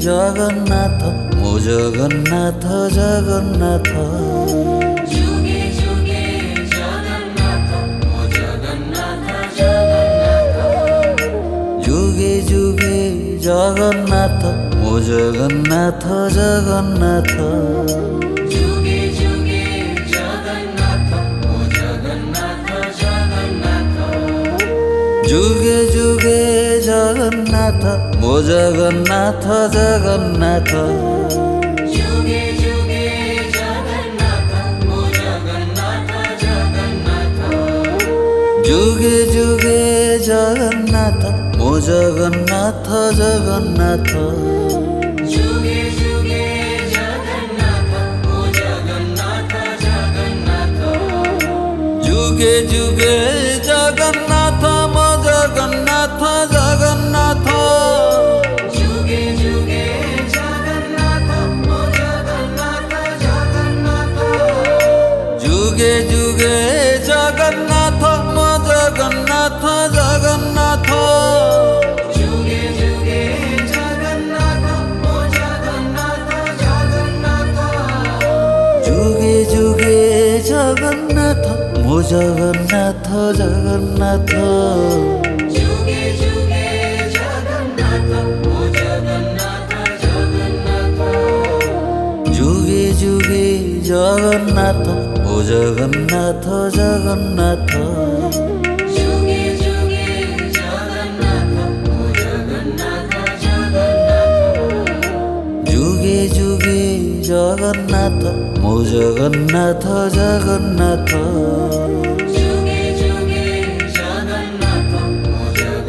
জগন্নাথ মো জগন্নাথ জগন্নাথ যুগে যুগে জগন্নাথ মো জগন্নাথ জগন্নাথ যুগে যুগে জগন্নাথ মো জগন্নাথ জগন্নাথ যুগে যুগে জগন্নাথ মো জগন্নাথ জগন্নাথ যুগে যুগে জগন্নাথ মো জগন্নাথ জগন্নাথ যুগে যুগে জগন্নাথ মো জগন্নাথ জগন্নাথ যুগে যুগে জগন্নাথ মো জগন্নাথ জগন্নাথ যুগে যুগে জগন্নাথ মো জগন্নাথ জগন্নাথ যুগে যুগে জগন্নাথ মো জগন্নাথ জগন্নাথ যুগে যুগে জগন্নাথ মো জগন্নাথ জগন্নাথ যুগে যুগে জগন্নাথ মো জগন্নাথ জগন্নাথ যুগে যুগে জগন্নাথ মো জগন্নাথ জগন্নাথ যুগে যুগে জগন্নাথ মো জগন্নাথ জগন্নাথ যুগে যুগে জগন্নাথ মো জগন্নাথ জগন্নাথ যুগে যুগে জগন্নাথ মো জগন্নাথ জগন্নাথ যুগে যুগে জগন্নাথ মো জগন্নাথ জগন্নাথ যুগে যুগে জগন্নাথ মো জগন্নাথ জগন্নাথ